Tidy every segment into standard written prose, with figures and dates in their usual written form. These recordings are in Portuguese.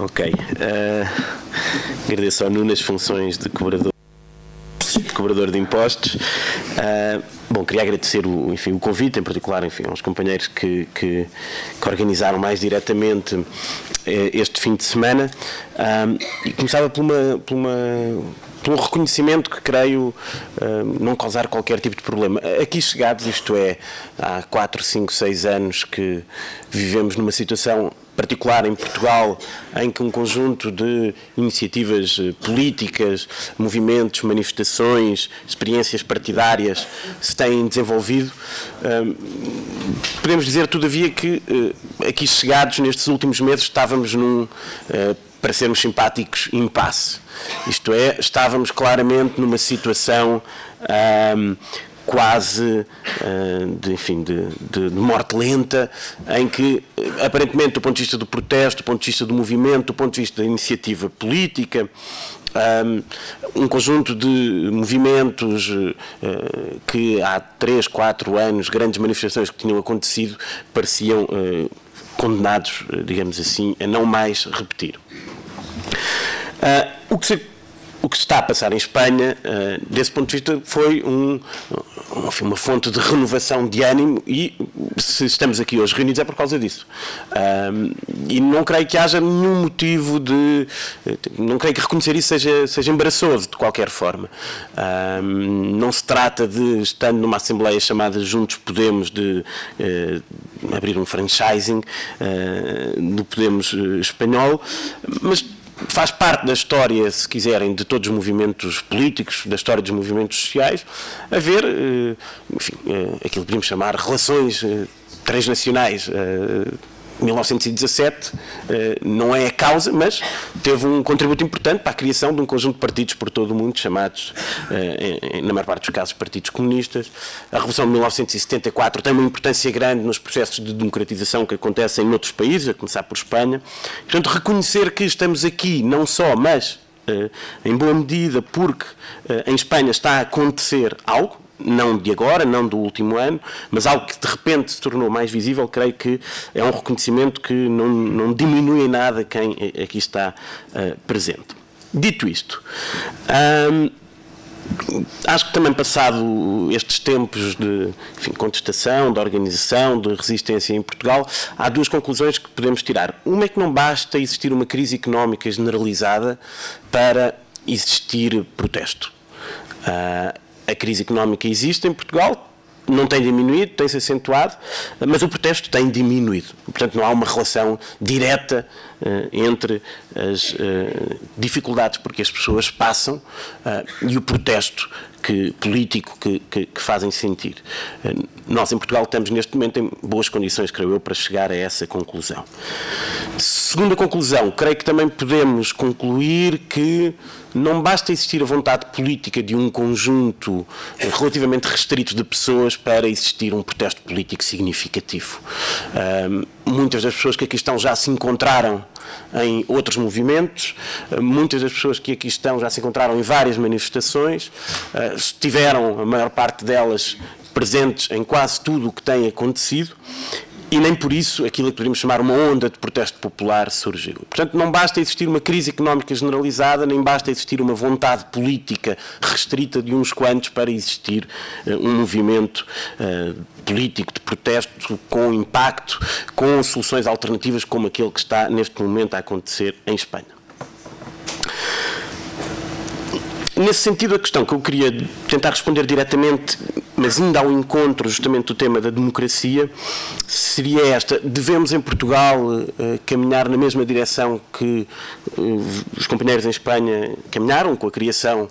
Ok. Agradeço ao Nuno as funções de cobrador de impostos. Bom, queria agradecer o convite, em particular, aos companheiros que organizaram mais diretamente este fim de semana. E começava por um reconhecimento que creio não causar qualquer tipo de problema. Aqui chegados, isto é, há 4, 5, 6 anos que vivemos numa situação particular em Portugal, em que um conjunto de iniciativas políticas, movimentos, manifestações, experiências partidárias se têm desenvolvido. Podemos dizer, todavia, que aqui chegados, nestes últimos meses, estávamos num, para sermos simpáticos, impasse. Isto é, estávamos claramente numa situação quase de morte lenta, em que, aparentemente, do ponto de vista do protesto, do ponto de vista do movimento, do ponto de vista da iniciativa política, um conjunto de movimentos que há 3, 4 anos, grandes manifestações que tinham acontecido, pareciam condenados, digamos assim, a não mais repetir. O que se está a passar em Espanha, desse ponto de vista, foi uma fonte de renovação de ânimo, e se estamos aqui hoje reunidos é por causa disso. E não creio que haja nenhum motivo não creio que reconhecer isso seja embaraçoso de qualquer forma. Não se trata de, estando numa Assembleia chamada Juntos Podemos, de abrir um franchising do Podemos espanhol, mas faz parte da história, se quiserem, de todos os movimentos políticos, da história dos movimentos sociais, haver, enfim, aquilo que podemos chamar relações transnacionais. 1917 não é a causa, mas teve um contributo importante para a criação de um conjunto de partidos por todo o mundo, chamados, na maior parte dos casos, partidos comunistas. A Revolução de 1974 tem uma importância grande nos processos de democratização que acontecem em outros países, a começar por Espanha. Portanto, reconhecer que estamos aqui, não só, mas em boa medida, porque em Espanha está a acontecer algo, não de agora, não do último ano, mas algo que de repente se tornou mais visível, creio que é um reconhecimento que não diminui em nada quem aqui está presente. Dito isto, acho que também, passado estes tempos de contestação, de organização, de resistência em Portugal, há duas conclusões que podemos tirar. Uma é que não basta existir uma crise económica generalizada para existir protesto. A crise económica existe em Portugal, não tem diminuído, tem-se acentuado, mas o protesto tem diminuído. Portanto, não há uma relação direta entre as dificuldades porque as pessoas passam e o protesto político que fazem sentir. Nós, em Portugal, estamos neste momento em boas condições, creio eu, para chegar a essa conclusão. Segunda conclusão, creio que também podemos concluir que não basta existir a vontade política de um conjunto relativamente restrito de pessoas para existir um protesto político significativo. Muitas das pessoas que aqui estão já se encontraram em outros movimentos, muitas das pessoas que aqui estão já se encontraram em várias manifestações, estiveram, a maior parte delas, presentes em quase tudo o que tem acontecido, e nem por isso aquilo que poderíamos chamar uma onda de protesto popular surgiu. Portanto, não basta existir uma crise económica generalizada, nem basta existir uma vontade política restrita de uns quantos para existir um movimento político de protesto com impacto, com soluções alternativas como aquele que está neste momento a acontecer em Espanha. Nesse sentido, a questão que eu queria tentar responder diretamente, mas ainda ao encontro justamente do tema da democracia, seria esta: devemos em Portugal caminhar na mesma direção que os companheiros em Espanha caminharam, com a criação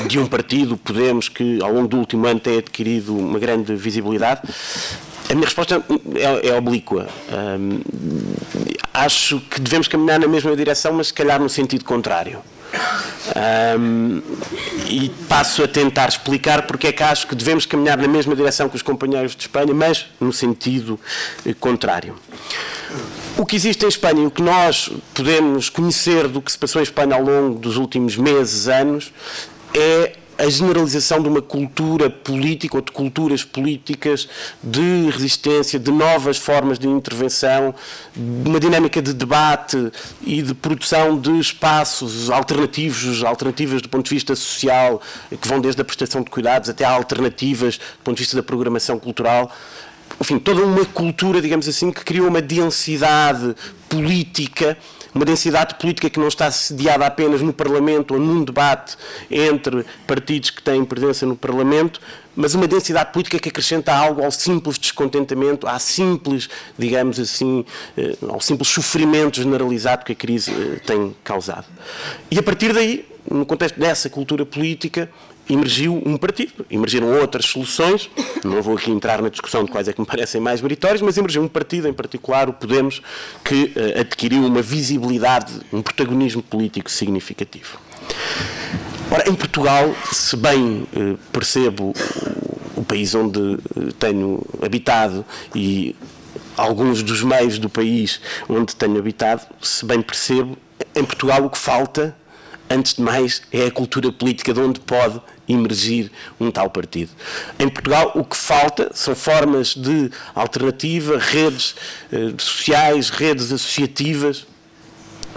de um partido, Podemos, que ao longo do último ano tem adquirido uma grande visibilidade? A minha resposta é oblíqua. Acho que devemos caminhar na mesma direção, mas se calhar no sentido contrário. E passo a tentar explicar porque é que acho que devemos caminhar na mesma direção que os companheiros de Espanha, mas no sentido contrário. O que existe em Espanha e o que nós podemos conhecer do que se passou em Espanha ao longo dos últimos meses, anos, é a generalização de uma cultura política ou de culturas políticas de resistência, de novas formas de intervenção, de uma dinâmica de debate e de produção de espaços alternativas do ponto de vista social, que vão desde a prestação de cuidados até a alternativas do ponto de vista da programação cultural. Enfim, toda uma cultura, digamos assim, que criou uma densidade política que não está sediada apenas no Parlamento ou num debate entre partidos que têm presença no Parlamento, mas uma densidade política que acrescenta algo ao simples descontentamento, à simples, digamos assim, ao simples sofrimento generalizado que a crise tem causado. E a partir daí, no contexto dessa cultura política, emergiu um partido, emergiram outras soluções, não vou aqui entrar na discussão de quais é que me parecem mais meritórias, mas emergiu um partido, em particular o Podemos, que adquiriu uma visibilidade, um protagonismo político significativo. Ora, em Portugal, se bem percebo o país onde tenho habitado e alguns dos meios do país onde tenho habitado, se bem percebo, em Portugal o que falta, antes de mais, é a cultura política de onde pode emergir um tal partido. Em Portugal, o que falta são formas de alternativa, redes sociais, redes associativas,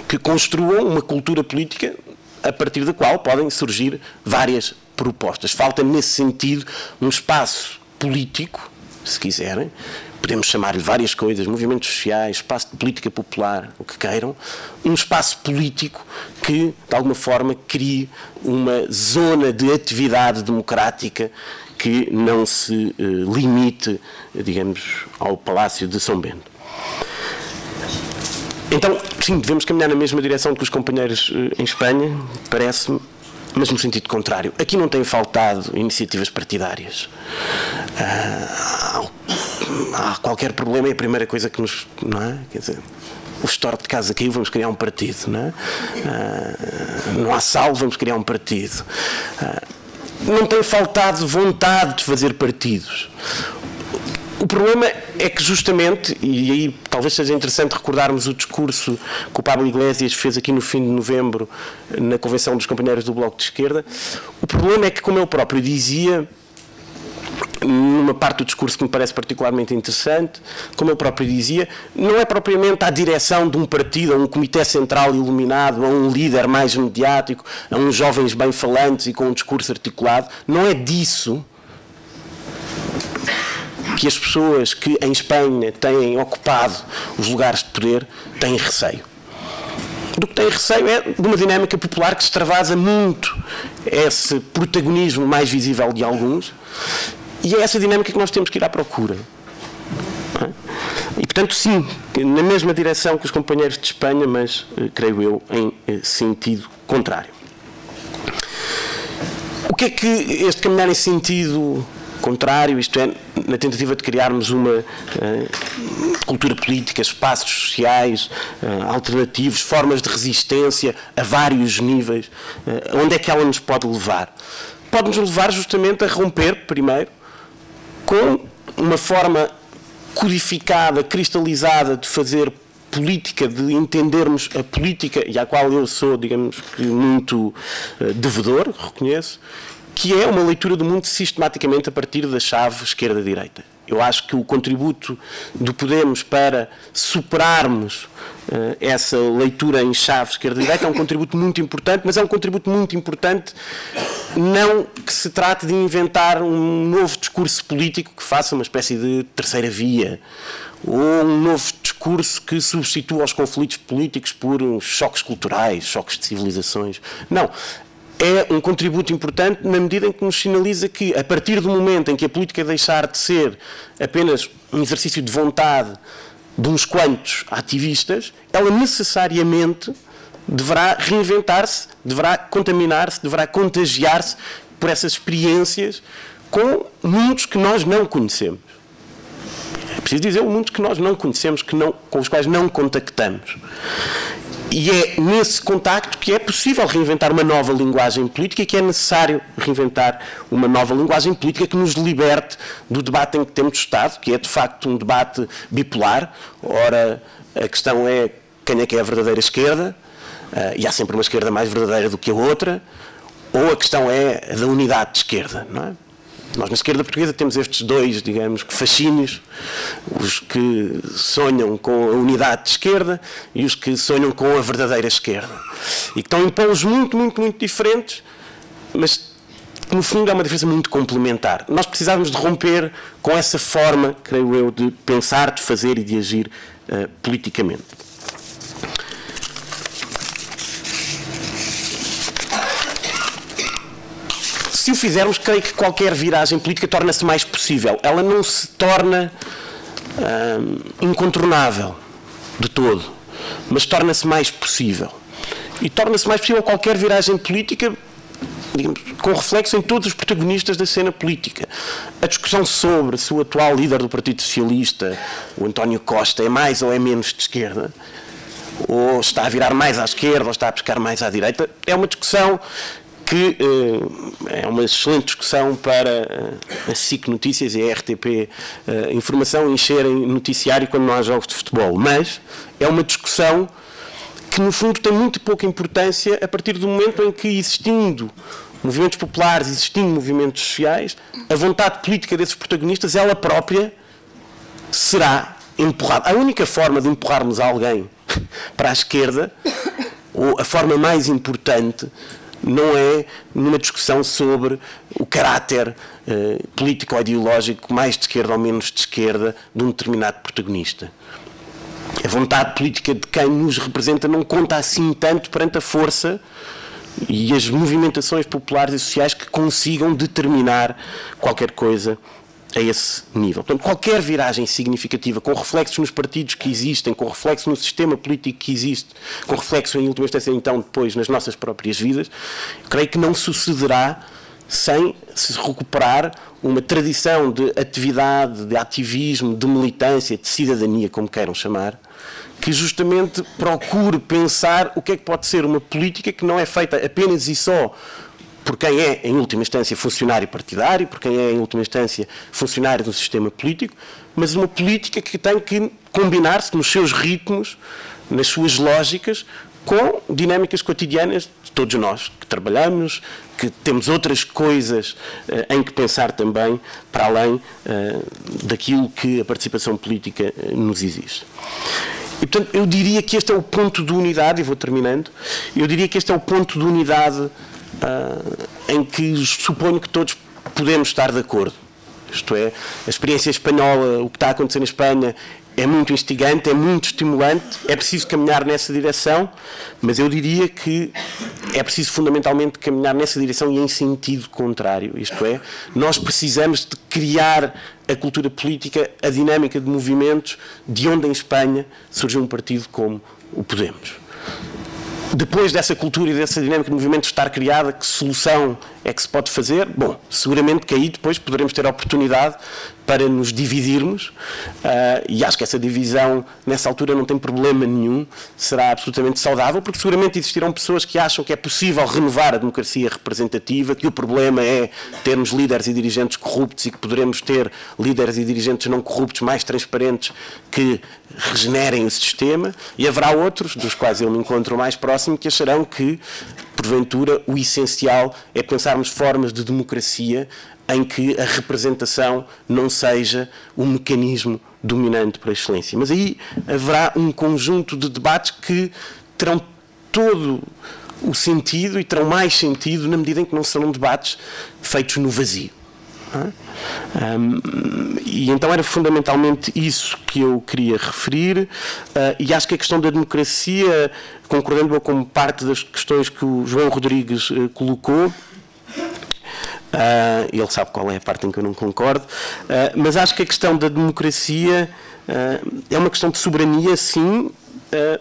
que construam uma cultura política a partir da qual podem surgir várias propostas. Falta, nesse sentido, um espaço político, se quiserem, podemos chamar-lhe várias coisas, movimentos sociais, espaço de política popular, o que queiram, um espaço político que, de alguma forma, crie uma zona de atividade democrática que não se limite, digamos, ao Palácio de São Bento. Então, sim, devemos caminhar na mesma direção que os companheiros em Espanha, parece-me, mas no sentido contrário. Aqui não têm faltado iniciativas partidárias. Há qualquer problema é a primeira coisa que nos... Não é? Quer dizer, o histórico de casa caiu, vamos criar um partido. Não é? Não há sal, vamos criar um partido. Não tem faltado vontade de fazer partidos. O problema é que justamente, e aí talvez seja interessante recordarmos o discurso que o Pablo Iglesias fez aqui no fim de novembro na Convenção dos Companheiros do Bloco de Esquerda, o problema é que, como ele próprio dizia, numa parte do discurso que me parece particularmente interessante, como ele próprio dizia, não é propriamente à direção de um partido, a um comitê central iluminado, a um líder mais mediático, a uns jovens bem-falantes e com um discurso articulado, não é disso que as pessoas que em Espanha têm ocupado os lugares de poder têm receio. Do que têm receio é de uma dinâmica popular que extravasa muito esse protagonismo mais visível de alguns, e é essa dinâmica que nós temos que ir à procura. E, portanto, sim, na mesma direção que os companheiros de Espanha, mas, creio eu, em sentido contrário. O que é que este caminhar em sentido contrário, isto é, na tentativa de criarmos uma cultura política, espaços sociais alternativos, formas de resistência a vários níveis, onde é que ela nos pode levar? Pode-nos levar justamente a romper, primeiro, com uma forma codificada, cristalizada de fazer política, de entendermos a política, e à qual eu sou, digamos, muito devedor, reconheço, que é uma leitura do mundo sistematicamente a partir da chave esquerda-direita. Eu acho que o contributo do Podemos para superarmos essa leitura em chave esquerda-direita é um contributo muito importante, mas é um contributo muito importante não que se trate de inventar um novo discurso político que faça uma espécie de terceira via, ou um novo discurso que substitua os conflitos políticos por choques culturais, choques de civilizações. Não. É um contributo importante na medida em que nos sinaliza que, a partir do momento em que a política deixar de ser apenas um exercício de vontade de uns quantos ativistas, ela necessariamente deverá reinventar-se, deverá contaminar-se, deverá contagiar-se por essas experiências com mundos que nós não conhecemos. É preciso dizer, mundos que nós não conhecemos, com os quais não contactamos. E é nesse contacto que é possível reinventar uma nova linguagem política e que é necessário reinventar uma nova linguagem política que nos liberte do debate em que temos estado, que é de facto um debate bipolar. Ora, a questão é quem é que é a verdadeira esquerda, e há sempre uma esquerda mais verdadeira do que a outra. ou a questão é a da unidade de esquerda, não é? Nós na esquerda portuguesa temos estes dois, digamos, fascínios, os que sonham com a unidade de esquerda e os que sonham com a verdadeira esquerda. E que estão em polos muito, muito, muito diferentes, mas no fundo é uma diferença muito complementar. Nós precisávamos de romper com essa forma, creio eu, de pensar, de fazer e de agir politicamente. Se o fizermos, creio que qualquer viragem política torna-se mais possível. Ela não se torna incontornável de todo, mas torna-se mais possível. E torna-se mais possível qualquer viragem política, digamos, com reflexo em todos os protagonistas da cena política. A discussão sobre se o atual líder do Partido Socialista, o António Costa, é mais ou é menos de esquerda, ou está a virar mais à esquerda, ou está a pescar mais à direita, é uma discussão que é uma excelente discussão para a SIC Notícias e a RTP Informação encherem noticiário quando não há jogos de futebol. Mas é uma discussão que, no fundo, tem muito pouca importância a partir do momento em que, existindo movimentos populares, existindo movimentos sociais, a vontade política desses protagonistas, ela própria, será empurrada. A única forma de empurrarmos alguém para a esquerda, ou a forma mais importante, não é numa discussão sobre o caráter político ou ideológico mais de esquerda ou menos de esquerda de um determinado protagonista. A vontade política de quem nos representa não conta assim tanto perante a força e as movimentações populares e sociais que consigam determinar qualquer coisa a esse nível. Portanto, qualquer viragem significativa, com reflexos nos partidos que existem, com reflexo no sistema político que existe, com reflexo, em última instância, então, depois, nas nossas próprias vidas, creio que não sucederá sem se recuperar uma tradição de atividade, de ativismo, de militância, de cidadania, como queiram chamar, que justamente procure pensar o que é que pode ser uma política que não é feita apenas e só por quem é, em última instância, funcionário partidário, por quem é, em última instância, funcionário do sistema político, mas uma política que tem que combinar-se nos seus ritmos, nas suas lógicas, com dinâmicas cotidianas de todos nós, que trabalhamos, que temos outras coisas em que pensar também, para além daquilo que a participação política nos exige. E, portanto, eu diria que este é o ponto de unidade, e vou terminando, eu diria que este é o ponto de unidade em que suponho que todos podemos estar de acordo. Isto é, a experiência espanhola, o que está a acontecer na Espanha, é muito instigante, é muito estimulante, é preciso caminhar nessa direção, mas eu diria que é preciso fundamentalmente caminhar nessa direção e em sentido contrário. Isto é, nós precisamos de criar a cultura política, a dinâmica de movimentos, de onde em Espanha surgiu um partido como o Podemos. Depois dessa cultura e dessa dinâmica de movimento estar criada, que solução é que se pode fazer? Bom, seguramente que aí depois poderemos ter a oportunidade para nos dividirmos e acho que essa divisão nessa altura não tem problema nenhum, será absolutamente saudável, porque seguramente existirão pessoas que acham que é possível renovar a democracia representativa, que o problema é termos líderes e dirigentes corruptos e que poderemos ter líderes e dirigentes não corruptos mais transparentes que regenerem o sistema, e haverá outros, dos quais eu me encontro mais próximo, que acharão que, porventura, o essencial é pensarmos formas de democracia em que a representação não seja o mecanismo dominante por excelência. Mas aí haverá um conjunto de debates que terão todo o sentido e terão mais sentido na medida em que não serão debates feitos no vazio. E então era fundamentalmente isso que eu queria referir, e acho que a questão da democracia, concordando com parte das questões que o João Rodrigues colocou, ele sabe qual é a parte em que eu não concordo, mas acho que a questão da democracia é uma questão de soberania, sim,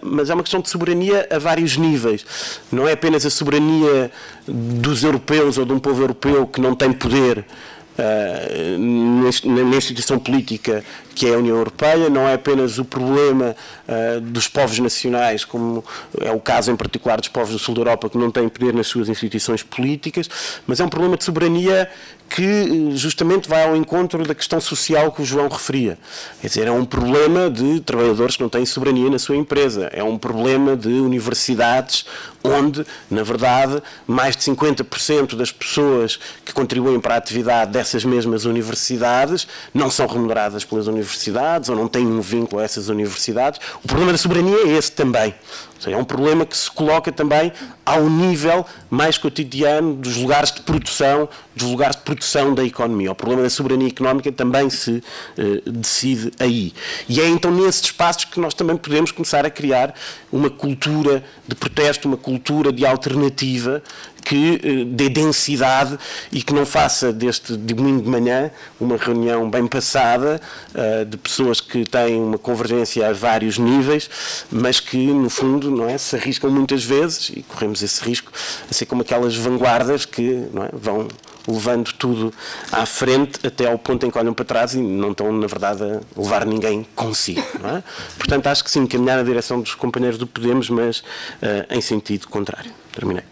mas é uma questão de soberania a vários níveis. Não é apenas a soberania dos europeus ou de um povo europeu que não tem poder na instituição política que é a União Europeia, não é apenas o problema dos povos nacionais, como é o caso em particular dos povos do sul da Europa que não têm poder nas suas instituições políticas, mas é um problema de soberania que justamente vai ao encontro da questão social que o João referia. Quer dizer, é um problema de trabalhadores que não têm soberania na sua empresa, é um problema de universidades onde, na verdade, mais de 50% das pessoas que contribuem para a atividade dessas mesmas universidades não são remuneradas pelas universidades ou não têm um vínculo a essas universidades. O problema da soberania é esse também. Ou seja, é um problema que se coloca também ao nível mais cotidiano dos lugares de produção, da economia. O problema da soberania económica também se decide aí. E é então nesses espaços que nós também podemos começar a criar uma cultura de protesto, uma cultura de alternativa que dê densidade e que não faça deste domingo de manhã uma reunião bem passada de pessoas que têm uma convergência a vários níveis, mas que, no fundo, não é, se arriscam muitas vezes, e corremos esse risco, a ser como aquelas vanguardas que não é, vão levando tudo à frente até ao ponto em que olham para trás e não estão, na verdade, a levar ninguém consigo. Não é? Portanto, acho que sim, caminhar na direção dos companheiros do Podemos, mas em sentido contrário. Terminei.